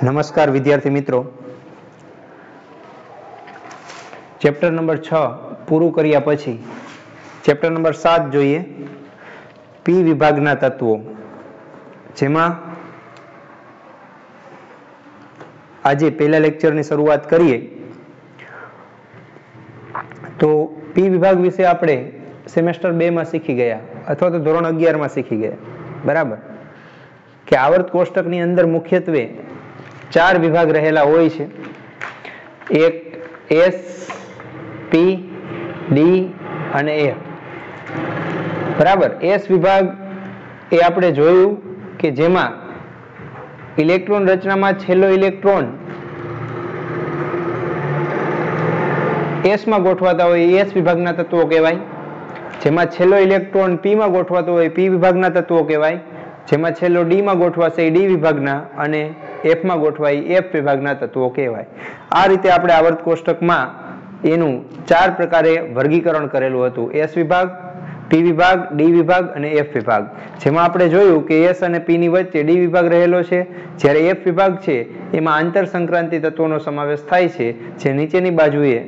નમસ્કાર વિદ્યાર્થી મિત્રો, ચેપ્ટર નંબર 6 પૂરું કર્યા પછી ચેપ્ટર નંબર 7 જોઈએ, પી વિભાગના તત્વો. જેમાં આજે પહેલા લેક્ચરની શરૂઆત કરીએ તો પી વિભાગ વિશે આપણે સેમેસ્ટર 2 માં શીખી ગયા અથવા તો ધોરણ 11 માં શીખી ગયા. બરાબર કે આવર્ત કોષ્ટકની અંદર મુખ્યત્વે 4 વિભાગ રહેલા હોય છે. એક એસ, પી, ડી અને એફ. બરાબર. એસ વિભાગ એ આપણે જોયું કે જેમાં ઇલેક્ટ્રોન રચનામાં છેલ્લો ઇલેક્ટ્રોન એસ માં ગોઠવાતા હોય એસ વિભાગના તત્વો કહેવાય. જેમાં છેલ્લો ઇલેક્ટ્રોન પી માં ગોઠવાતો હોય પી વિભાગના તત્વો કહેવાય. જેમાં છેલ્લો ડી માં ગોઠવાશે ડી વિભાગના અને એફ માં ગોઠવાય એફ વિભાગના તત્વો કહેવાય. આ રીતે આપણે આવર્ત કોષ્ટકમાં એનું 4 પ્રકારે વર્ગીકરણ કરેલું હતું: એસ વિભાગ, પી વિભાગ, ડી વિભાગ અને એફ વિભાગ. જેમાં આપણે જોયું કે એસ અને પી ની વચ્ચે ડી વિભાગ રહેલો છે, જ્યારે એફ વિભાગ છે એમાં આંતર સંક્રાંતિ તત્વોનો સમાવેશ થાય છે, જે નીચેની બાજુએ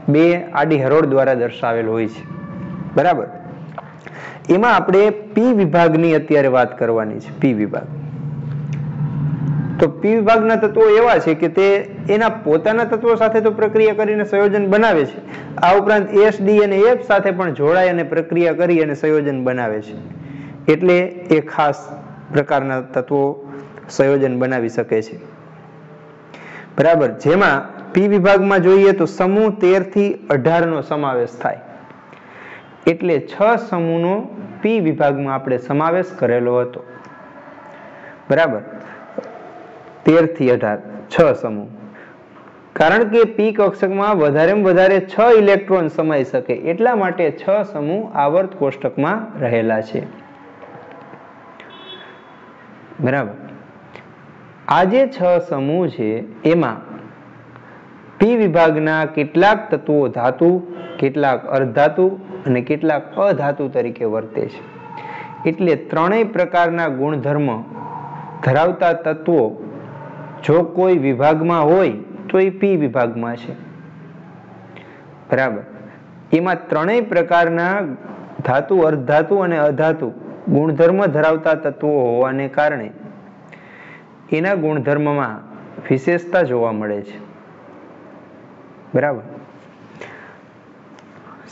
2 આડી હરોળ દ્વારા દર્શાવેલ હોય છે. બરાબર. એમાં આપણે પી વિભાગની અત્યારે વાત કરવાની છે. પી વિભાગ. તો પી વિભાગના તત્વો એવા છે કે તે એના પોતાના તત્વો સાથે તો પ્રક્રિયા કરીને સંયોજન બનાવે છે. આ ઉપરાંત એસ, ડી અને એફ સાથે પણ જોડાય અને પ્રક્રિયા કરી અને સંયોજન બનાવે છે. એટલે એ ખાસ પ્રકારના તત્વો સંયોજન બનાવી શકે છે. બરાબર. જેમાં પી વિભાગમાં જોઈએ તો સમૂહ 13 થી 18 નો સમાવેશ થાય. એટલે 6 સમૂહનો પી વિભાગમાં આપણે સમાવેશ કરેલો હતો. બરાબર. 13 થી 18 6 સમૂહ. કારણ કે પી કક્ષકમાં વધારેમાં વધારે 6 ઇલેક્ટ્રોન સમાઈ શકે એટલા માટે 6 સમૂહ આવર્ત કોષ્ટકમાં રહેલા છે. બરાબર. આ જે 6 સમૂહ છે એમાં પી વિભાગના કેટલાક તત્વો ધાતુ, કેટલાક અર્ધધાતુ અને કેટલાક અધાતુ તરીકે વર્તે છે. એટલે ત્રણેય પ્રકારના ગુણધર્મ ધરાવતા તત્વો જો કોઈ વિભાગમાં હોય તો એ પી વિભાગમાં છે. બરાબર. એમાં ત્રણેય પ્રકારના ધાતુ, અર્ધધાતુ અને અધાતુ ગુણધર્મ ધરાવતા તત્વો હોવાને કારણે એના ગુણધર્મમાં વિશેષતા જોવા મળે છે. બરાબર.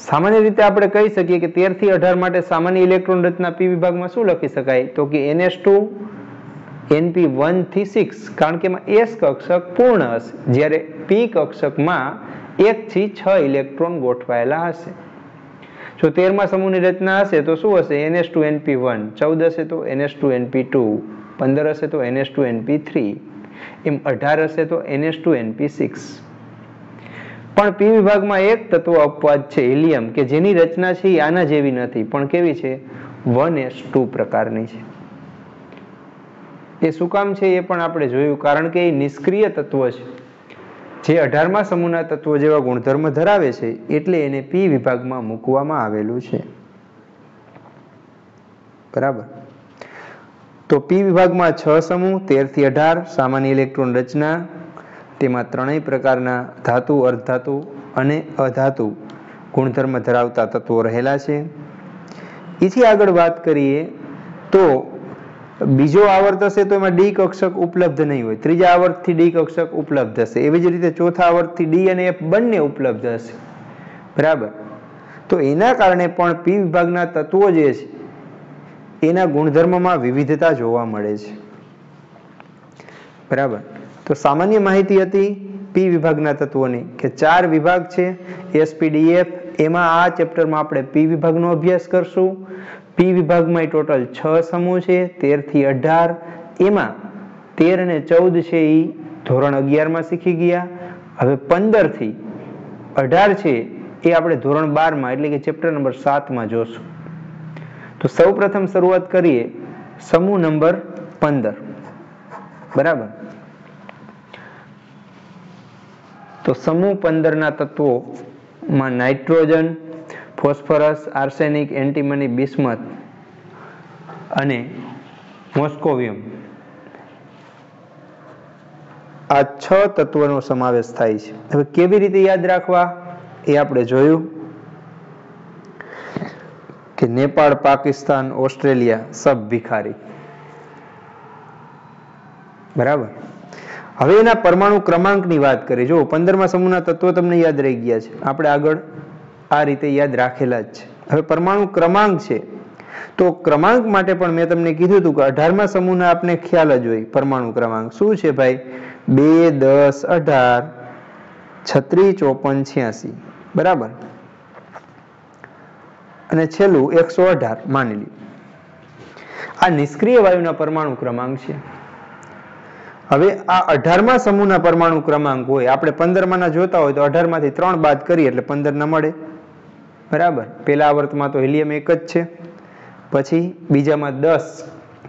સામાન્ય રીતે આપણે કહી શકીએ કે 13 થી 18 માટે સામાન્ય ઇલેક્ટ્રોન રચના પી વિભાગમાં શું લખી શકાય? તો કે NS2 NP1 થી 6, કારણ કે એમાં એસ કક્ષક પૂર્ણ હશે, જ્યારે પી કક્ષકમાં 1 થી 6 ઇલેક્ટ્રોન ગોઠવાયેલા હશે. જો 13મા સમૂહની રચના હશે તો શું હશે? NS2 NP1. 14 હશે તો NS2 NP2. 15 હશે તો NS2 NP3. એમ 18 હશે તો NS2 NP6. પણ પી વિભાગમાં એક તત્વ અપવાદ છે, હિલિયમ, કે જેની રચના છે એ આના જેવી નથી, પણ કેવી છે? 1s2 પ્રકારની છે. એ શું કામ છે એ પણ આપણે જોયું, કારણ કે એ નિષ્ક્રિય તત્વ છે, જે 18મા સમૂહના તત્વો જેવા ગુણધર્મ ધરાવે છે, એટલે એને પી વિભાગમાં મૂકવામાં આવેલું છે. બરાબર. તો પી વિભાગમાં 6 સમૂહ, 13 થી 18 સામાન્ય ઇલેક્ટ્રોન રચના, તેમાં ત્રણેય પ્રકારના ધાતુ, અર્ધધાતુ અને અધાતુ ગુણધર્મ ધરાવતા તત્વો રહેલા છે. એથી આગળ વાત કરીએ તો બીજો આવર્ત હશે તો એમાં ડી કક્ષક ઉપલબ્ધ નહીં હોય. ત્રીજા આવર્તથી ડી કક્ષક ઉપલબ્ધ હશે. એવી જ રીતે ચોથા આવર્તથી ડી અને એફ બંને ઉપલબ્ધ હશે. બરાબર. તો એના કારણે પણ પી વિભાગના તત્વો જે છે એના ગુણધર્મમાં વિવિધતા જોવા મળે છે. બરાબર. તો સામાન્ય માહિતી હતી પી વિભાગના તત્વોની કે 4 વિભાગ છે, એસપીડીએફ. એમાં આ ચેપ્ટરમાં આપણે પી વિભાગનો અભ્યાસ કરશું. પી વિભાગમાં ટોટલ 6 સમૂહ છે, 13 થી 18. એમાં 13 અને 14 છે એ ધોરણ 11 માં શીખી ગયા. હવે 15 થી 18 છે એ આપણે ધોરણ 12 માં એટલે કે ચેપ્ટર નંબર 7 માં જોશું. તો સૌ પ્રથમ શરૂઆત કરીએ સમૂહ નંબર 15. બરાબર. તો સમૂહ 15 ના તત્વોમાં nitrogen, phosphorus, arsenic, antimony, bismuth અને મોસ્કોવિયમ આ 6 તત્વોનો સમાવેશ થાય છે. હવે કેવી રીતે યાદ રાખવા એ આપણે જોયું કે નેપાળ, પાકિસ્તાન, ઓસ્ટ્રેલિયા સબ ભિખારી. બરાબર. હવે એના પરમાણુ ક્રમાંકની વાત કરીએ. જો 15મા સમૂહના તત્વો તમને યાદ રહી ગયા છે, આપણે આગળ આ રીતે યાદ રાખેલા જ છે. હવે પરમાણુ ક્રમાંક છે, તો ક્રમાંક માટે પણ મેં તમને કીધું હતું કે 18મા સમૂહના આપણે ખ્યાલ જ હોય. પરમાણુ ક્રમાંક શું છે ભાઈ? 2, 10, 18, 36, 54, 86. બરાબર. અને છેલ્લું 118 માની લ્યો. આ નિષ્ક્રિય વાયુના પરમાણુ ક્રમાંક છે. હવે આ 18મા સમૂહના પરમાણુ ક્રમાંક હોય, આપણે 15માના જોતા હોય તો 18માંથી 3 બાદ કરીએ એટલે 15 ના મળે. બરાબર. પહેલા આવર્તમાં તો હિલિયમ એક જ છે, પછી બીજામાં 10,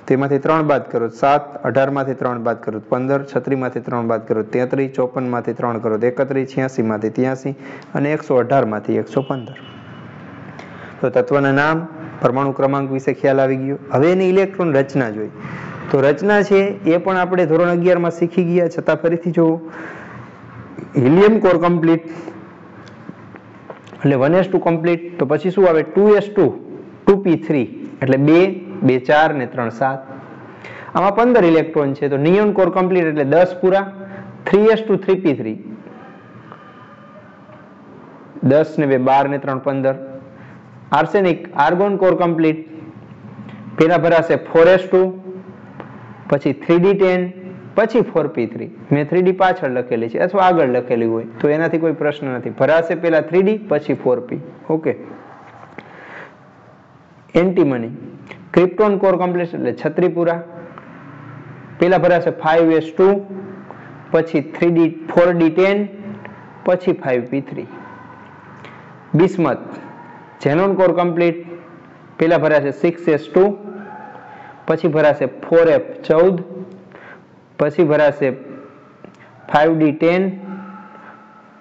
તેમાંથી 3 બાદ કરો 7, 18માંથી 3 બાદ કરો 15, 36માંથી 3 બાદ કરો 33, 54માંથી 3 કરો 31, 86માંથી 83 અને 118માંથી 115. તો તત્વના નામ, પરમાણુ ક્રમાંક વિશે ખ્યાલ આવી ગયો. હવે એની ઇલેક્ટ્રોન રચના જોઈ. તો રચના છે એ પણ આપણે ધોરણ 11માં શીખી ગયા, છતાં ફરીથી જુઓ. હિલિયમ કોર કમ્પ્લીટ એટલે 1s2 કમ્પ્લીટ, તો પછી શું આવે? 2s2, 2p3 એટલે 2, 2, 4 ને 3, 7. આમાં 15 ઇલેક્ટ્રોન છે. તો નિયોન કોર કમ્પ્લીટ એટલે 10 પૂરા, 3s2, 3p3 10 ને 2, 12 ને 3, 15. આર્સેનિક આર્ગોન કોર કમ્પ્લીટ, પેલા ભરાશે 4s2, પછી 3d10, પછી 4p3. મેં 3d પાછળ લખેલી છે અથવા આગળ લખેલી હોય તો એનાથી કોઈ પ્રશ્ન નથી. ભરાશે પેલા 3d પછી 4p. Okay. Antimony krypton core complete એટલે 36 પૂરા, પેલા ભરાશે 5s2, પછી 4d10, પછી 5p3. Bismuth xenon core complete, પેલા ભરાશે 6s2, પછી ભરાશે 4f14, પછી ભરાશે 5d10,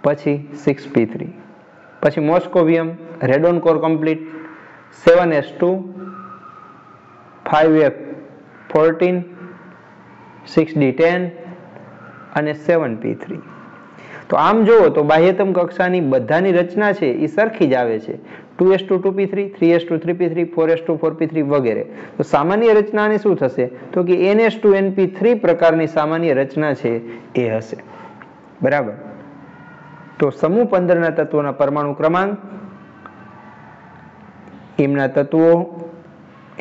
પછી 6p3. પછી મોસ્કોવિયમ radon core complete, 7s2, 5f14, 6d10 અને 7p3. તો આમ જુઓ તો બાહ્યતમ કક્ષાની બધાની રચના છે એ સરખી જ આવે છે. 2s2, 2p3, 3s2, 3p3, 4s2, 4p3 વગેરે. તો સામાન્ય રચનાની શું થશે? તો કે ns2, np3 પ્રકારની સામાન્ય રચના છે એ હશે. બરાબર. તો સમૂહ 15ના તત્વોના પરમાણુ ક્રમાંક, એમના તત્વો,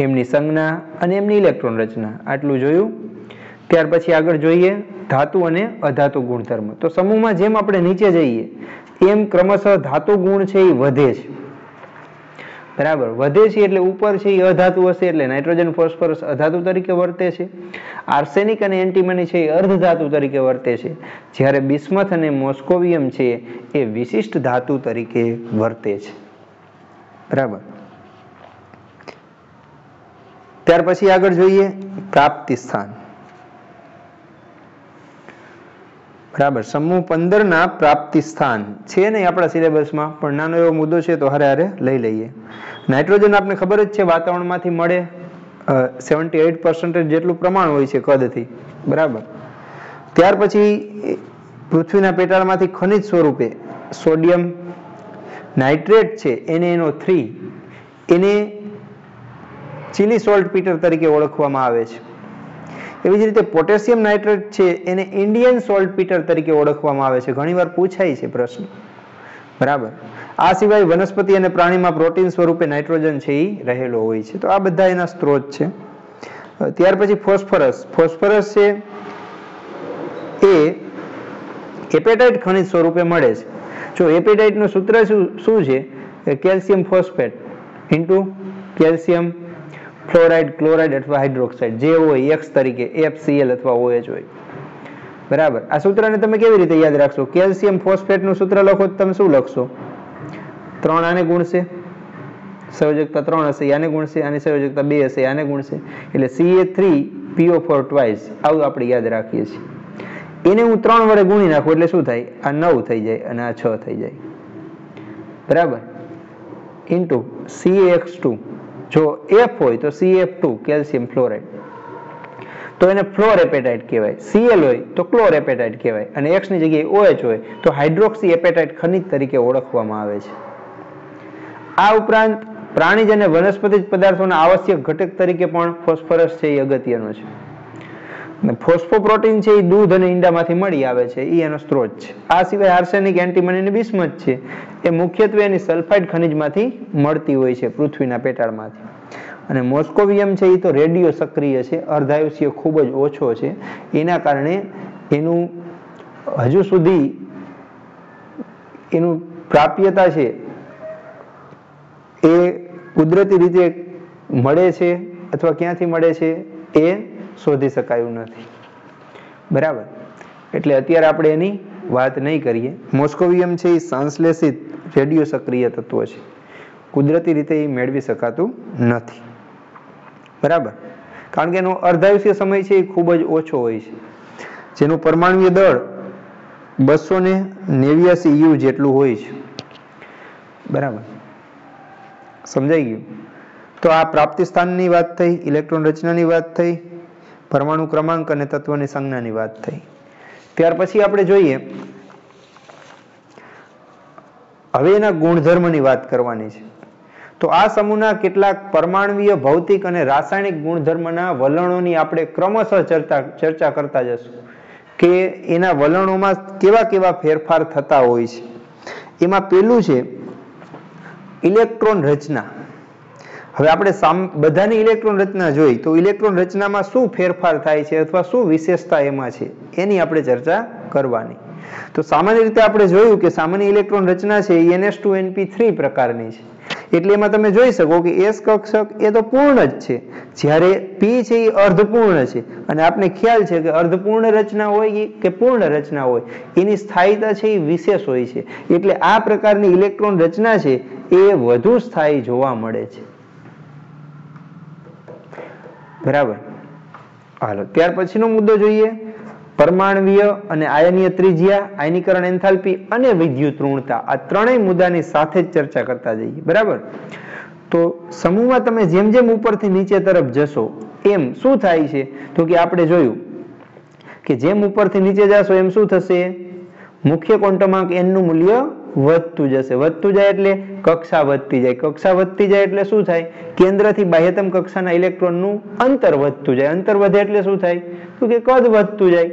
એમની સંજ્ઞા અને એમની ઇલેક્ટ્રોન રચના, આટલું જોયું. ત્યાર પછી આગળ જોઈએ ધાતુ અને અધાતુ ગુણધર્મ. તો સમૂહમાં જેમ આપણે નીચે જઈએ એમ ક્રમશઃ ધાતુ ગુણ છે એ વધે છે. બરાબર. વધે છે એટલે ઉપર છે એ અધાતુ હશે એટલે નાઇટ્રોજન, ફોસ્ફરસ અધાતુ તરીકે વર્તે છે. આર્સેનિક અને એન્ટીમની છે એ અર્ધધાતુ તરીકે વર્તે છે, જ્યારે બિસ્મથ અને મોસ્કોવિયમ છે એ વિશિષ્ટ ધાતુ તરીકે વર્તે છે. બરાબર. ત્યાર પછી આગળ જોઈએ પ્રાપ્તિ સ્થાન. બરાબર. સમૂહ 15ના પ્રાપ્તિ સ્થાન છે નહીં આપણા સિલેબસમાં, પણ નાનો એવો મુદ્દો છે તો હારે હારે લઈ લઈએ. નાઇટ્રોજન આપને ખબર જ છે વાતાવરણમાંથી મળે, 78% જેટલું પ્રમાણ હોય છે કદથી. બરાબર. ત્યાર પછી પૃથ્વીના પેટાળમાંથી ખનિજ સ્વરૂપે સોડિયમ નાઇટ્રેટ છે NaNO3 એને ચીલી સોલ્ટ પીટર તરીકે ઓળખવામાં આવે છે. એવી જ રીતે પોટેશિયમ નાઇટ્રેટ છે એને ઇન્ડિયન સોલ્ટ પીટર તરીકે ઓળખવામાં આવે છે. ઘણીવાર પૂછાય છે પ્રશ્ન. બરાબર. આ સિવાય વનસ્પતિ અને પ્રાણીમાં પ્રોટીન સ્વરૂપે નાઇટ્રોજન છે એ રહેલો હોય છે. તો આ બધા એના સ્ત્રોત છે. ત્યાર પછી ફોસ્ફરસ. ફોસ્ફરસ છે એ એપેટાઇટ ખનિજ સ્વરૂપે મળે છે. જો એપેટાઇટનું સૂત્ર શું છે? Calcium phosphate into calcium fluoride, chloride અથવા હાઇડ્રોક્સાઇડ જે હોય એક્સ તરીકે FCl અથવા OH હોય. બરાબર. આ સૂત્રને તમે કેવી રીતે યાદ રાખશો? કેલ્શિયમ ફોસ્ફેટનું સૂત્ર લખો તો તમે શું લખશો? 3 આને ગુણશે, સંયોજકતા 3 હશે, આને ગુણશે, આની સંયોજકતા 2 હશે, આને ગુણશે, એટલે Ca3PO4 ટ્વાઇસ. આવું આપણે યાદ રાખીએ છીએ. એને હું 3 વડે ગુણી નાખું એટલે શું થાય? આ 9 થઈ જાય અને આ 6 થઈ જાય. બરાબર. Into CaX2. જો F હોય તો CF2 કેલ્શિયમ ફ્લોરાઇડ. તો એને ફ્લોર એપેટાઇટ કહેવાય, Cl હોય તો ક્લોર એપેટાઇટ કહેવાય અને X ની જગ્યાએ OH હોય તો હાઇડ્રોક્સી એપેટાઇટ ખનિજ તરીકે ઓળખવામાં આવે છે. આ ઉપરાંત પ્રાણીજ અને વનસ્પતિ પદાર્થોના આવશ્યક ઘટક તરીકે પણ ફોસ્ફરસ છે એ અગત્યનો છે. ફોસ્ફોપ્રોટીન છે એ દૂધ અને ઈંડામાંથી મળી આવે છે, એ એનો સ્ત્રોત છે. આ સિવાય આર્સેનિક, એન્ટીમની અને બિસ્મથ છે એ મુખ્યત્વે એની સલ્ફાઇડ ખનિજમાંથી મળતી હોય છે, પૃથ્વીના પેટાળમાંથી. અને મોસ્કોવિયમ છે એ તો રેડિયો સક્રિય છે, અર્ધાયુષ્ય ખૂબ જ ઓછો છે, એના કારણે એનું હજુ સુધી એનું પ્રાપ્યતા છે એ કુદરતી રીતે મળે છે અથવા ક્યાંથી મળે છે એ શોધી શકાયું નથી. બરાબર, એટલે અત્યારે આપણે એની વાત નહીં કરીએ. મોસ્કોવિયમ છે એ સંશ્લેષિત રેડિયો સક્રિય તત્વ છે, કુદરતી રીતે એ મેળવી શકાતું નથી. બરાબર, કારણ કે એનો અર્ધાયુષ્ય સમય છે એ ખૂબ જ ઓછો હોય છે, જેનું પરમાણુય દળ 289 U જેટલું હોય છે. બરાબર, સમજાઈ ગયું? તો આ પ્રાપ્તિ સ્થાનની વાત થઈ, ઇલેક્ટ્રોન રચનાની વાત થઈ, પરમાણુ ક્રમાંક અને તત્વની સંજ્ઞાની વાત થઈ. ત્યાર પછી આપણે જોઈએ હવે એના ગુણધર્મની વાત કરવાની છે. તો આ સમૂહના કેટલાક પરમાણુય, ભૌતિક અને રાસાયણિક ગુણધર્મના વલણોની આપણે ક્રમશઃ ચર્ચા કરતા જશું કે એના વલણોમાં કેવા કેવા ફેરફાર થતા હોય છે. એમાં પેલું છે ઇલેક્ટ્રોન રચના. હવે આપણે બધાની ઇલેક્ટ્રોન રચના જોઈ તો ઇલેક્ટ્રોન રચનામાં શું ફેરફાર થાય છે અથવા શું વિશેષતા એમાં છે એની આપણે ચર્ચા કરવાની. તો સામાન્ય રીતે આપણે જોયું કે સામાન્ય ઇલેક્ટ્રોન રચના છે એ NH2NP3 પ્રકારની છે. એટલે એમાં તમે જોઈ શકો કે S કક્ષક એ તો પૂર્ણ જ છે, જ્યારે P છે એ અર્ધપૂર્ણ છે. અને આપણે ખ્યાલ છે કે અર્ધપૂર્ણ રચના હોય કે પૂર્ણ રચના હોય એની સ્થાયીતા છે એ વિશેષ હોય છે. એટલે આ પ્રકારની ઇલેક્ટ્રોન રચના છે એ વધુ સ્થાયી જોવા મળે છે. બરાબર, હાલો ત્યાર પછીનો મુદ્દો જોઈએ પરમાણવીય અને આયનીય ત્રિજ્યા, આયનીકરણ એન્થાલ્પી અને વિદ્યુત ઋણતા. આ ત્રણેય મુદ્દાની સાથે જ ચર્ચા કરતા જઈએ. બરાબર, તો સમૂહમાં તમે જેમ જેમ ઉપરથી નીચે તરફ જશો એમ શું થાય છે તો કે આપણે જોયું કે જેમ ઉપરથી નીચે જશો એમ શું થશે, મુખ્ય ક્વોન્ટમાંક n નું મૂલ્ય વધતું જશે. વધતું જાય એટલે કક્ષા વધતી જાય. કક્ષા વધતી જાય એટલે શું થાય, કેન્દ્રથી બાહ્યતમ કક્ષાના ઇલેક્ટ્રોનનું અંતર વધતું જાય. અંતર વધે એટલે શું થાય તો કે કદ વધતું જાય.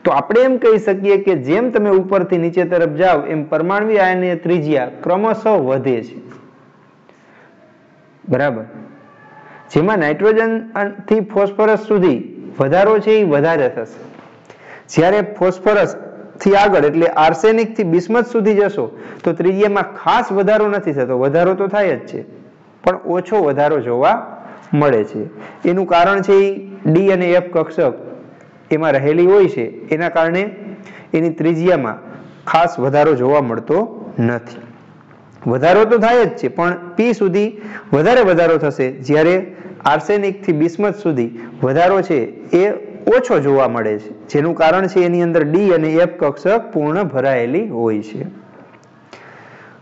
તો આપણે એમ કહી શકીએ કે જેમ તમે ઉપરથી નીચે તરફ જાઓ એમ પરમાણુ આયનીય ત્રિજ્યા ક્રમશઃ વધે છે. બરાબર, જેમાં નાઇટ્રોજન થી ફોસ્ફરસ સુધી વધારો છે એ વધારે થશે. જ્યારે ફોસ્ફરસ થી આગળ એટલે આર્સેનિક થી બિસ્મથ સુધી જશો તો ત્રિજ્યામાં ખાસ વધારો નથી થતો. વધારો તો થાય જ છે પણ ઓછો વધારો જોવા મળે છે. એનું કારણ છે ડી અને એફ કક્ષક એમાં રહેલી હોય છે, એના કારણે એની ત્રિજ્યામાં ખાસ વધારો જોવા મળતો નથી. વધારો તો થાય જ છે પણ પી સુધી વધારે વધારો થશે, જ્યારે આર્સેનિક થી બિસ્મથ સુધી વધારો છે એ ઓછો જોવા મળે છે. જેનું કારણ છે એની અંદર ડી અને એફ કક્ષક પૂર્ણ ભરાયેલી હોય છે.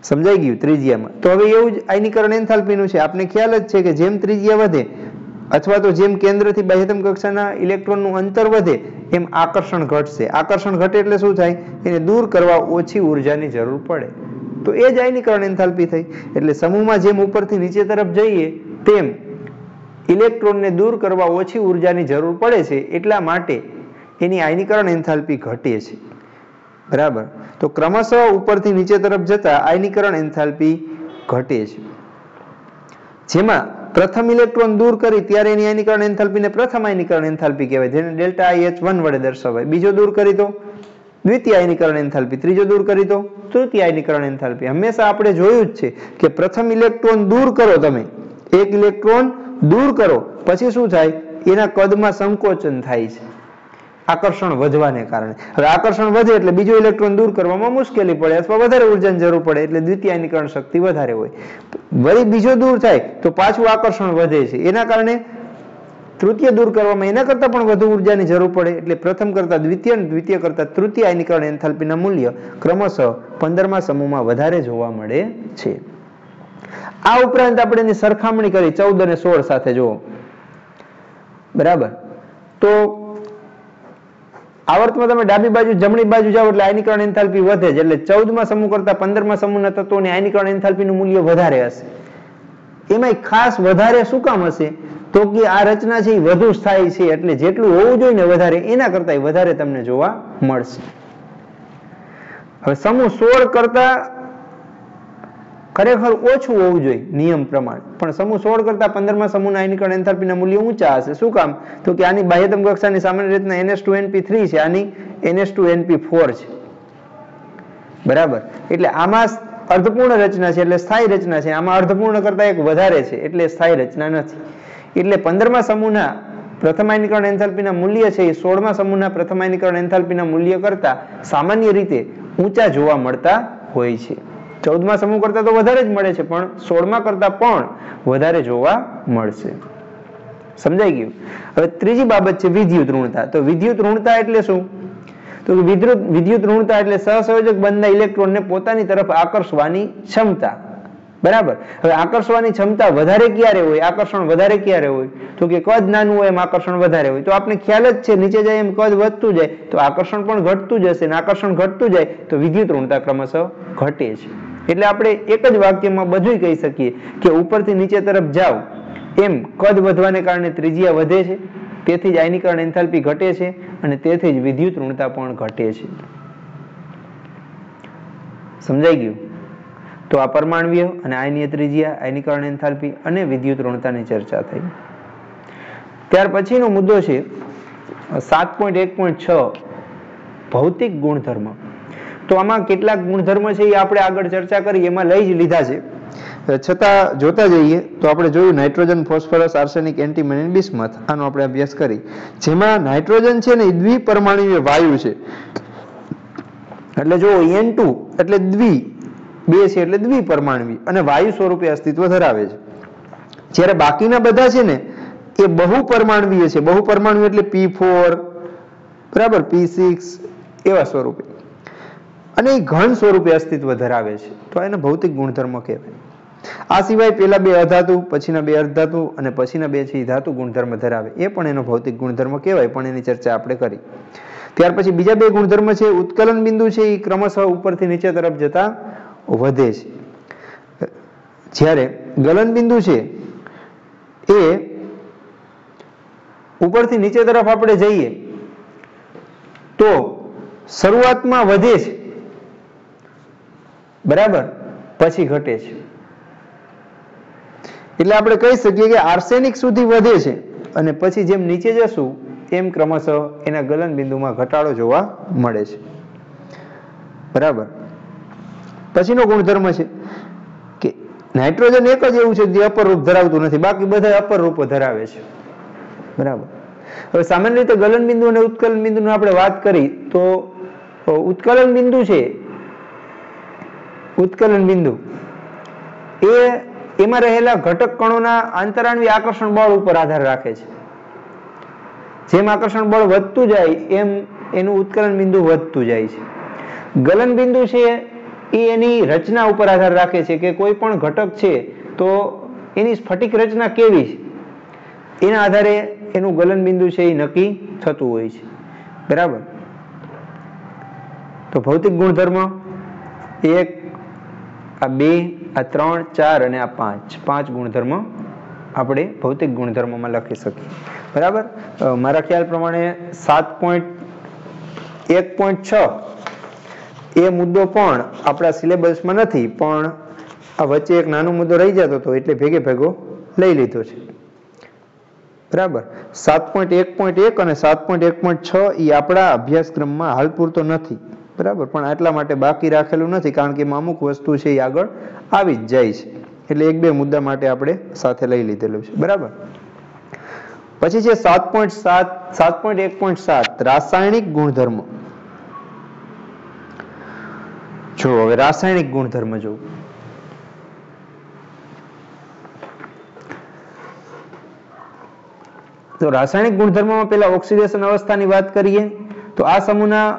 સમજાઈ ગયું ત્રિજ્યામાં? તો હવે એવું જ આયનીકરણ એન્થાલ્પીનું છે. આપણે ખ્યાલ જ છે કે જેમ ત્રિજ્યા વધે અથવા તો જેમ કેન્દ્રથી બાહ્યતમ કક્ષાના ઇલેક્ટ્રોનનું અંતર વધે એમ આકર્ષણ ઘટશે. આકર્ષણ ઘટે એટલે શું થાય, એને દૂર કરવા ઓછી ઉર્જાની જરૂર પડે. તો એ જ આયનીકરણ એન્થાલ્પી થઈ. એટલે સમૂહમાં જેમ ઉપરથી નીચે તરફ જઈએ તેમ ઇલેક્ટ્રોનને દૂર કરવા ઓછી ઉર્જાની જરૂર પડે છે, એટલા માટે એની આયનીકરણ એન્થાલ્પી ઘટે છે. બરાબર, તો ક્રમશઃ ઉપરથી નીચે તરફ જતા આયનીકરણ એન્થાલ્પી ઘટે છે. જેમાં પ્રથમ ઇલેક્ટ્રોન દૂર કરી ત્યારે એની આયનીકરણ એન્થાલ્પીને પ્રથમ આયનીકરણ એન્થાલ્પી કહેવાય, જેને ડેલ્ટા IH1 વડે દર્શાવાય. બીજો દૂર કરી તો દ્વિતીય આયનીકરણ એન્થાલ્પી, ત્રીજો દૂર કરી તો તૃતીય આયનીકરણ એન્થાલ્પી. હંમેશા આપણે જોયું જ છે કે પ્રથમ ઇલેક્ટ્રોન દૂર કરો, તમે એક ઇલેક્ટ્રોન દૂર કરો પછી શું થાય, એના કદમાં સંકોચન થાય છે આકર્ષણ વધવાને કારણે. હવે આકર્ષણ વધે એટલે બીજો ઇલેક્ટ્રોન દૂર કરવામાં મુશ્કેલી પડે અથવા વધારે ઉર્જાની જરૂર પડે, એટલે દ્વિતીય આયનીકરણ શક્તિ વધારે હોય. વળી બીજો દૂર થાય તો પાછું આકર્ષણ વધે છે, એના કારણે તૃતીય દૂર કરવામાં એના કરતાં પણ વધુ ઉર્જાની જરૂર પડે. એટલે પ્રથમ કરતા દ્વિતીય અને દ્વિતીય કરતા તૃતીય આયનીકરણ એન્થાલ્પીના મૂલ્ય ક્રમશઃ 15મા સમૂહમાં વધારે જોવા મળે છે. આ ઉપરાંત આપણે એની સરખામણી કરી 14 અને 16 સાથે જુઓ. બરાબર, તો આવર્તમાં તમે ડાબી બાજુ જમણી બાજુ જાઓ એટલે આયનીકરણ એન્થાલ્પી વધે છે, એટલે 14મા સમૂહ કરતા 15મા સમૂહના તત્વોની આયનીકરણ એન્થાલ્પીનું મૂલ્ય વધારે હશે. એમાંય ખાસ વધારે શું કામ હશે? તો કે આ રચના છે એ વધુ સ્થાયી છે, એટલે જેટલું હોવું જોઈએ ને વધારે એના કરતા વધારે તમને જોવા મળશે. હવે સમૂહ 16 કરતા ખરેખર ઓછું હોવું જોઈએ નિયમ પ્રમાણે, પણ સમૂહ 16 કરતા 15મા સમૂહના આયનીકરણ એન્થાલ્પીના મૂલ્ય ઊંચા હશે. શું કામ? તો કે આની બાહ્યતમ કક્ષાની સામાન્ય રીતના NH2NP3 છે, આની NH2NP4 છે. બરાબર, એટલે આમાં અર્ધપૂર્ણ રચના છે એટલે સ્થાયી રચના છે, આમાં અર્ધપૂર્ણ કરતા એક વધારે છે એટલે સ્થાયી રચના નથી. એટલે 15મા સમૂહના પ્રથમ આયનીકરણ એન્થાલ્પીના મૂલ્ય છે એ 16મા સમૂહના પ્રથમ આયનીકરણ એન્થાલ્પીના મૂલ્ય કરતા સામાન્ય રીતે ઊંચા જોવા મળતા હોય છે. 14મા સમૂહ કરતા તો વધારે જ મળે છે, પણ 16મા કરતા પણ વધારે જોવા મળશે. સમજાઈ ગયું? હવે ત્રીજી બાબત છે વિદ્યુત ઋણતા. તો વિદ્યુત ઋણતા એટલે શું? તો વિદ્યુત ઋણતા એટલે સહસંયોજક બંધના ઇલેક્ટ્રોનને પોતાની તરફ આકર્ષવાની ક્ષમતા. બરાબર, હવે આકર્ષવાની ક્ષમતા વધારે ક્યારે હોય, આકર્ષણ વધારે ક્યારે હોય? તો કે કદ નાનું હોય એમ આકર્ષણ વધારે હોય. તો આપણે ખ્યાલ જ છે નીચે જાય એમ કદ વધતું જાય તો આકર્ષણ પણ ઘટતું જશે, અને આકર્ષણ ઘટતું જાય તો વિદ્યુત ઋણતા ક્રમશઃ ઘટે છે. એટલે આપણે એક જ વાક્યમાં બધું કહી શકીએ કે ઉપરથી નીચે તરફ જાઓ એમ કદ વધવાને કારણે ત્રિજ્યા વધે છે, તેથી જ આયનીકરણ એન્થાલ્પી ઘટે છે, અને તેથી જ વિદ્યુત ઋણતા પણ ઘટે છે. સમજાઈ ગયું? તો આ પરમાણ્વીય અને આયનીય ત્રિજ્યા, આયનીકરણ એન્થાલ્પી અને વિદ્યુત ઋણતાની ચર્ચા થઈ. ત્યાર પછીનો મુદ્દો છે 7.1.6 ભૌતિક ગુણધર્મ. તો આમાં કેટલાક ગુણધર્મ છે એ આપણે આગળ ચર્ચા કરી એમાં લઈ જ લીધા છે, છતાં જોતા જઈએ તો આપણે જોયું nitrogen, phosphorus, arsenic, antimony, bismuth, આનો આપણે અભ્યાસ કરી. જેમાં નાઇટ્રોજન છે ને એ દ્વિપરમાણુય વાયુ છે, એટલે જો N2 એટલે દ્વિ, બે છે એટલે દ્વિપરમાણવી અને વાયુ સ્વરૂપે અસ્તિત્વ ધરાવે છે. જ્યારે બાકીના બધા છે ને એ બહુપરમાણવીય છે. બહુપરમાણુ એટલે P4, બરાબર, P6 એવા સ્વરૂપે, અને એ ઘન સ્વરૂપે અસ્તિત્વ ધરાવે છે. તો એને ભૌતિક ગુણધર્મ કહેવાય. આ સિવાય પેલા બે અધાતુ, પછીના બે અર્ધધાતુ અને પછીના બે છે ધાતુ ગુણધર્મ ધરાવે, એ પણ એનો ભૌતિક ગુણધર્મ કહેવાય, પણ એની ચર્ચા આપણે કરી. ત્યાર પછી બીજા બે ગુણધર્મ છે ઉત્કલન બિંદુ છે એ ક્રમશઃ ઉપરથી નીચે તરફ જતા વધે છે, જ્યારે ગલન બિંદુ છે એ ઉપરથી નીચે તરફ આપણે જઈએ તો શરૂઆતમાં વધે છે, બરાબર, પછી ઘટે છે. એટલે આપણે કહી શકીએ કે આર્સેનિક સુધી વધે છે અને પછી જેમ નીચે જશું એમ ક્રમશઃ એના ગલન બિંદુમાં ઘટાડો જોવા મળે છે. બરાબર. પછીનો ગુણધર્મ છે કે નાઇટ્રોજન એક જ એવું છે જે અપર રૂપ ધરાવતું નથી, બાકી બધા અપર રૂપો ધરાવે છે. બરાબર. હવે સામાન્ય રીતે ગલન બિંદુ અને ઉત્કલન બિંદુની આપણે વાત કરી તો ઉત્કલન બિંદુ છે, ઉત્કલન બિંદુ એ એમાં રહેલા ઘટક કણોના આંતરાણવી આકર્ષણ બળ ઉપર આધાર રાખે છે. જેમ આકર્ષણ બળ વધતું જાય એમ એનું ઉત્કલન બિંદુ વધતું જાય છે. ગલન બિંદુ છે એ એની રચના ઉપર આધાર રાખે છે કે કોઈ પણ ઘટક છે તો એની સ્ફટિક રચના કેવી છે એના આધારે એનું ગલન બિંદુ છે એ નક્કી થતું હોય છે. બરાબર. તો ભૌતિક ગુણધર્મ 1, આ 2, આ 3, 4 અને આ 5 ગુણધર્મ આપણે ભૌતિક ગુણધર્મમાં લખી શકીએ. બરાબર. મારા ખ્યાલ પ્રમાણે 7.1.6 એ મુદ્દો પણ આપણા સિલેબસમાં નથી, પણ આ વચ્ચે એક નાનો મુદ્દો રહી જતો હતો એટલે ભેગો લઈ લીધો છે. બરાબર. 7.1.1 અને 7.1.6 એ આપણા અભ્યાસક્રમમાં હાલ પૂરતો નથી. બરાબર, પણ આટલા માટે બાકી રાખેલું નથી કારણ કે અમુક વસ્તુ છે એ આગળ આવી જ જાય છે, એટલે એક બે મુદ્દા માટે આપણે સાથે લઈ લીધેલું છે. બરાબર. પછી છે 7.1.7 રાસાયણિક ગુણધર્મ. જો હવે રાસાયણિક ગુણધર્મ જો તો રાસાયણિક ગુણધર્મમાં પેલા ઓક્સિડેશન અવસ્થાની વાત કરીએ તો આ સમૂહના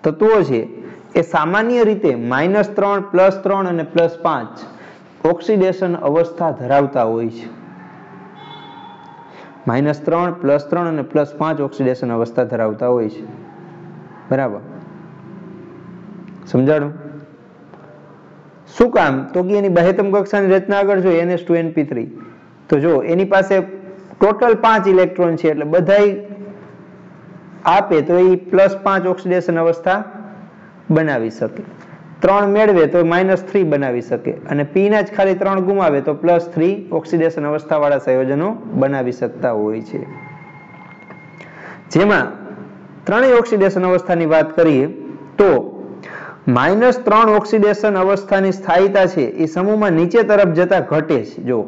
તત્વો છે એ સામાન્ય રીતે -3, +3 અને +5 ઓક્સિડેશન અવસ્થા ધરાવતા હોય છે. -3 +3 અને +5 ઓક્સિડેશન અવસ્થા ધરાવતા હોય છે, બરાબર? સમજાણું? શું કામ? તો કે એની બાહ્યતમ કક્ષાની રચના આગળ જોઈએ NH2NP3, તો જો એની પાસે ટોટલ 5 ઇલેક્ટ્રોન છે એટલે બધાય આપે તો એ +5 ઓક્સિડેશન અવસ્થા બનાવી શકે, 3 મેળવે તો -3 બનાવી શકે, અને P ના જ ખાલી 3 ગુમાવે તો +3 ઓક્સિડેશન અવસ્થાવાળા સંયોજનો બનાવી શકતા હોય છે. જેમાં ત્રણેય ઓક્સિડેશન અવસ્થાની વાત કરીએ તો -3 ઓક્સિડેશન અવસ્થાની સ્થાયીતા છે એ સમૂહમાં નીચે તરફ જતા ઘટે છે. જો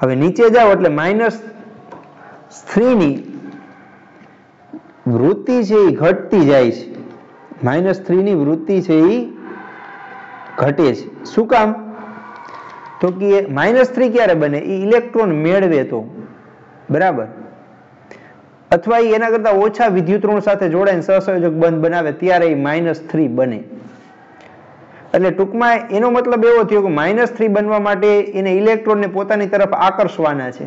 હવે નીચે જાઓ એટલે -3 ની વૃત્તિ છે એ ઘટતી જાય છે, -3 ની વૃત્તિ છે એ ઘટે છે. શું કામ? તો કે -3 ક્યારે બને? એ ઇલેક્ટ્રોન મેળવે તો, બરાબર, અથવા એના કરતા ઓછા વિદ્યુતઋણ સાથે જોડાઈને સહસંયોજક બંધ બનાવે ત્યારે એ -3 બને. એટલે ટૂંકમાં એનો મતલબ એવો થયો કે -3 બનવા માટે એને ઇલેક્ટ્રોનને પોતાની તરફ આકર્ષવાના છે.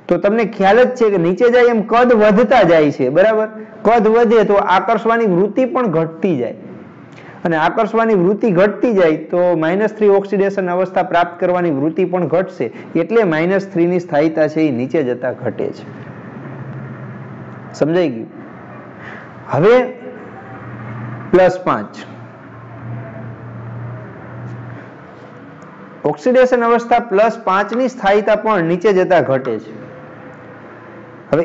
તો તમને ખ્યાલ જ છે કે નીચે જાય એમ કદ વધતા જાય છે, બરાબર? કદ વધે તો આકર્ષવાની વૃત્તિ પણ ઘટતી જાય, અને આકર્ષવાની વૃત્તિ ઘટતી જાય તો -3 ઓક્સિડેશન અવસ્થા પ્રાપ્ત કરવાની વૃત્તિ પણ ઘટશે, એટલે -3 ની સ્થાયીતા છે એ નીચે જતા ઘટે છે. સમજાઈ ગયું? હવે +5 ઓક્સિડેશન અવસ્થા +5 ની સ્થાયીતા પણ નીચે જતા ઘટે છે. હવે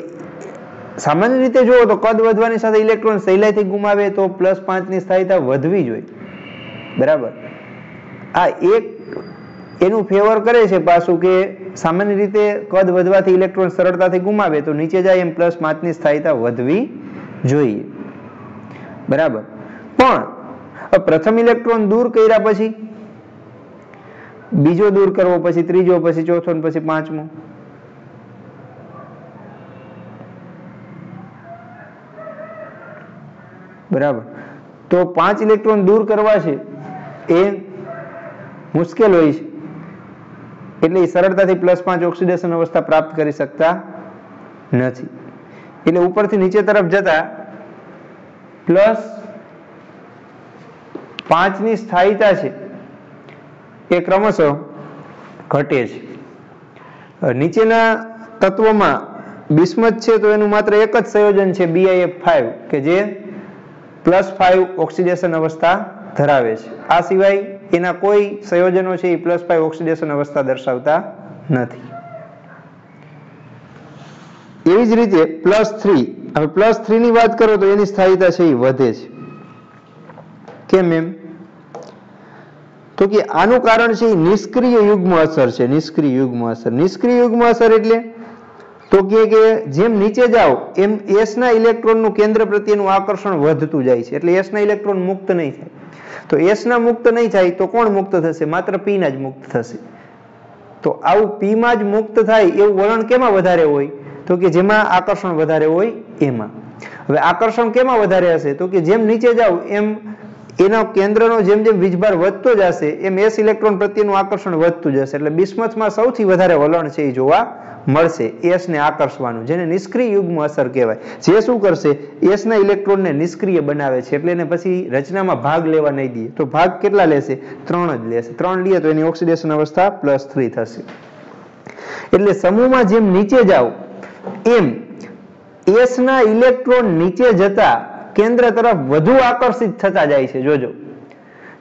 સામાન્ય રીતે જુઓ તો કદ વધવાની સાથે ઇલેક્ટ્રોન સહેલાઈથી ગુમાવે તો +5 ની સ્થાયીતા વધવી જોઈએ, બરાબર? આ એક એનું ફેવર કરે છે પાછું કે સામાન્ય રીતે કદ વધવાથી ઇલેક્ટ્રોન સરળતાથી ગુમાવે તો નીચે જાય એમ +5 ની સ્થાયીતા વધવી જોઈએ, બરાબર? પણ પ્રથમ ઇલેક્ટ્રોન દૂર કર્યા પછી બીજો દૂર કરવો, પછી ત્રીજો, પછી ચોથો, પછી પાંચમો, બરાબર? તો 5 ઇલેક્ટ્રોન દૂર કરવા છે એ મુશ્કેલ હોય છે, એટલે એ સરળતાથી +5 ઓક્સિડેશન અવસ્થા પ્રાપ્ત કરી શકતા નથી. એટલે ઉપરથી નીચે તરફ જતા +5 ની સ્થાયીતા છે એ ક્રમશઃ ઘટે છે. નીચેના તત્વોમાં બિસ્મથ છે તો એનું માત્ર એક જ સંયોજન છે BiF5 કે જે +5 ઓક્સિડેશન અવસ્થા ધરાવે છે. આ સિવાય એના કોઈ સંયોજનો છે એ +5 ઓક્સિડેશન અવસ્થા દર્શાવતા નથી. એવી જ રીતે +3, હવે +3 ની વાત કરો તો એની સ્થાયીતા છે એ વધે છે. કેમ એમ? તો કે આનું કારણ છે નિષ્ક્રિય યુગ્મ અસર છે. નિષ્ક્રિય યુગ્મ અસર. નિષ્ક્રિય યુગ્મ અસર એટલે તો કે જેમ નીચે જાઓ એમ S ના ઇલેક્ટ્રોનનું કેન્દ્ર પ્રત્યેનું આકર્ષણ વધતું જાય છે, એટલે S ના ઇલેક્ટ્રોન મુક્ત નહીં થાય. તો S ના મુક્ત નહીં થાય તો કોણ મુક્ત થશે? માત્ર P ના જ મુક્ત થશે. તો આવું P માં જ મુક્ત થાય એવું વલણ કેમાં વધારે હોય? તો કે જેમાં આકર્ષણ વધારે હોય એમાં. હવે આકર્ષણ કેમાં વધારે હશે? તો કે જેમ નીચે જાઓ એમ એના કેન્દ્રનો જેમ જેમ વીજભાર વધતો જશે એમ S ઇલેક્ટ્રોન પ્રત્યેનું આકર્ષણ વધતું જશે, એટલે બિસ્મથમાં સૌથી વધારે વલણ છે એ જોવા મળશે S ને આકર્ષવાનું, જેને નિષ્ક્રિય યુગ્મ અસર કહેવાય. જે શું કરશે? S ના ઇલેક્ટ્રોનને નિષ્ક્રિય બનાવે છે, એટલે એને પછી રચનામાં ભાગ લેવા નહીં દે. તો ભાગ કેટલા લેશે? 3 જ લેશે. 3 લે તો એની ઓક્સિડેશન અવસ્થા +3 થશે. એટલે સમૂહમાં જેમ નીચે જાઓ એમ S ના ઇલેક્ટ્રોન નીચે જતા કેન્દ્ર તરફ વધુ આકર્ષિત થતા જાય છે. જોજો,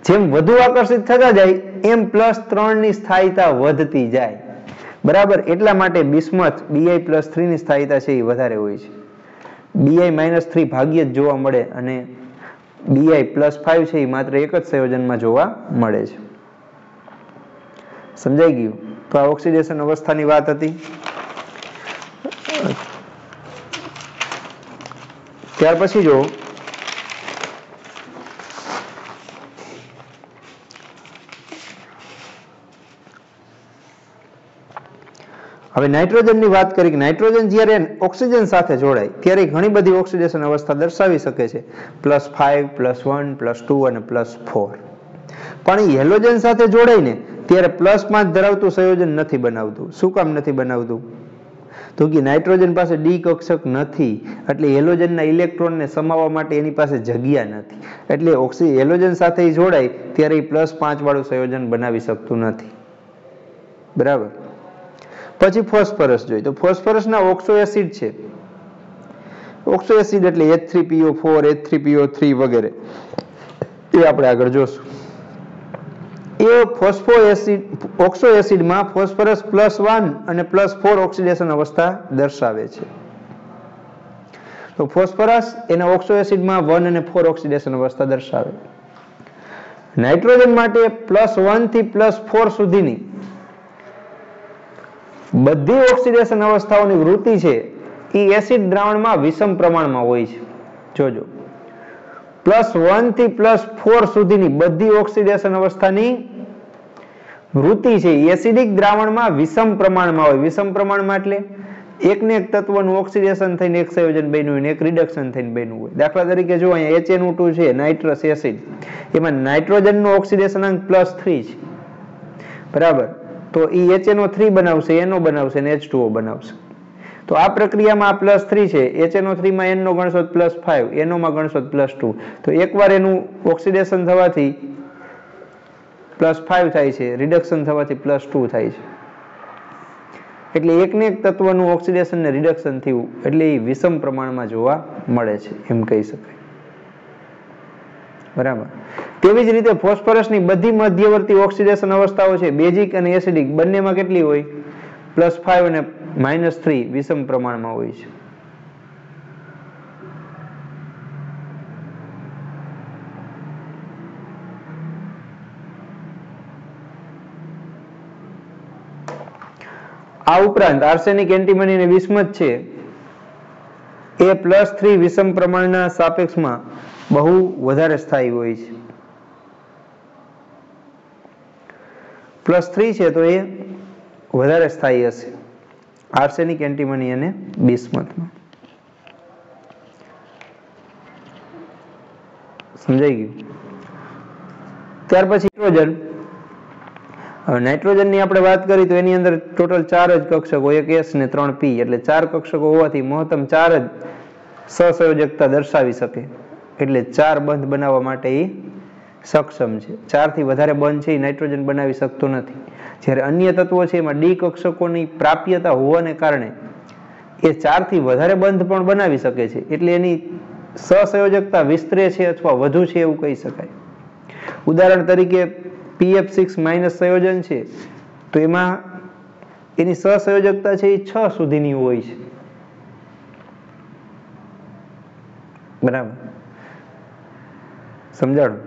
જેમ વધુ આકર્ષિત થતા જાય એમ +3 ની સ્થાયીતા વધતી જાય, બરાબર? એટલા માટે બિસ્મથ Bi+3 ની સ્થાયીતા છે એ વધારે હોય છે. Bi-3 ભાગ્યે જ જોવા મળે અને Bi+5 છે એ માત્ર એક જ સંયોજનમાં જોવા મળે છે. સમજાઈ ગયું? તો આ ઓક્સિડેશન અવસ્થાની વાત હતી. ત્યાર પછી જો હવે નાઇટ્રોજનની વાત કરી કે નાઇટ્રોજન જ્યારે ઓક્સિજન સાથે જોડાય ત્યારે ઘણી બધી ઓક્સિડેશન અવસ્થા દર્શાવી શકે છે, +5, +1, +2 અને +4. પણ એ હેલોજન સાથે જોડાઈને ત્યારે +5 ધરાવતું સંયોજન નથી બનાવતું. શું કામ નથી બનાવતું? તો કે નાઇટ્રોજન પાસે ડી કક્ષક નથી, એટલે હેલોજનના ઇલેક્ટ્રોનને સમાવવા માટે એની પાસે જગ્યા નથી, એટલે હેલોજન સાથે જોડાય ત્યારે એ +5 વાળું સંયોજન બનાવી શકતું નથી. બરાબર. પછી ફોસ્ફરસ જોઈએ તો ફોસ્ફરસના ઓક્સો એસિડ છે. ઓક્સો એસિડ એટલે H3PO4, H3PO3 વગેરે, એ આપણે આગળ જોશું. એ ઓક્સો એસિડમાં ફોસ્ફરસ +1 અને +4 ઓક્સિડેશન અવસ્થા દર્શાવે છે. તો ફોસ્ફરસ એના ઓક્સો એસિડમાં 1 અને 4 ઓક્સિડેશન અવસ્થા દર્શાવે. નાઇટ્રોજન માટે +1 થી +4 સુધીની બધી ઓક્સિડેશન અવસ્થાઓની વૃત્તિ છે એ એસિડ દ્રાવણમાં વિષમ પ્રમાણમાં હોય છે. જોજો, +1 થી +4 સુધીની બધી ઓક્સિડેશન અવસ્થાની વૃત્તિ છે એસિડિક દ્રાવણમાં વિષમ પ્રમાણમાં હોય. વિષમ પ્રમાણમાં એટલે એકને એક તત્વનું ઓક્સિડેશન થઈને એક સંયોજન બન્યું હોય ને એક રિડક્શન થઈને બન્યું હોય. દાખલા તરીકે જો અહીંયા HNO2 છે, નાઇટ્રસ એસિડ, એમાં નાઇટ્રોજનનો ઓક્સિડેશન અંક +3 છે. બરાબર. તો એ HNO3 બનાવશે, NO બનાવશે અને H2O બનાવશે. તો આ પ્રક્રિયામાં આ +3 છે, HNO3 માં N નો ગણશો +5, NO માં ગણશો +2. તો એકવાર એનું ઓક્સિડેશન થવાથી +5 થાય છે, રિડક્શન થવાથી +2 થાય છે. એટલે એકને એક તત્વનું ઓક્સિડેશન ને રિડક્શન થયું એટલે એ વિષમ પ્રમાણમાં જોવા મળે છે, એમ કહી શકાય. બરાબર. તેવી જ રીતે ફોસ્ફરસની બધી મધ્યવર્તી ઓક્સિડેશન અવસ્થાઓ છે, બેઝિક અને એસિડિક બંનેમાં કેટલી હોય? +5 અને -3 વિષમ પ્રમાણમાં હોય છે. આ ઉપરાંત આર્સેનિક, એન્ટીમની અને વિસ્મત છે એ +3 વિષમ પ્રમાણના સાપેક્ષમાં બહુ વધારે સ્થાયી હોય છે. +3 છે તો એ વધારે સ્થાયી હશે આર્સેનિક, એન્ટીમની અને બિસ્મથમાં. સમજાઈ ગયું? ત્યાર પછી નાઇટ્રોજન. હવે નાઇટ્રોજનની આપણે વાત કરી તો એની અંદર ટોટલ 4 જ કક્ષકો, એક S ને 3 P, એટલે 4 કક્ષકો હોવાથી મહત્તમ 4 જ સહસંયોજકતા દર્શાવી શકે, એટલે 4 બંધ બનાવવા માટે એ સક્ષમ છે. 4 થી વધારે બંધ છે એ નાઇટ્રોજન બનાવી શકતો નથી. જ્યારે અન્ય તત્વો છે એમાં ડી કક્ષકોની પ્રાપ્યતા હોવાને કારણે એ 4 થી વધારે બંધ પણ બનાવી શકે છે, એટલે એની સહસંયોજકતા વિસ્તરે છે અથવા વધુ છે એવું કહી શકાય. ઉદાહરણ તરીકે PF6- સંયોજન છે તો એમાં એની સહસંયોજકતા છે એ 6 સુધીની હોય છે. બરાબર. સમજાણું?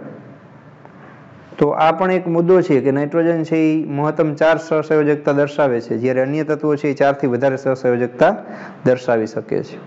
તો આ પણ એક મુદ્દો છે કે નાઇટ્રોજન છે એ મહત્તમ 4 સહસંયોજકતા દર્શાવે છે, જ્યારે અન્ય તત્વો છે એ 4 થી વધારે સહસંયોજકતા દર્શાવી શકે છે.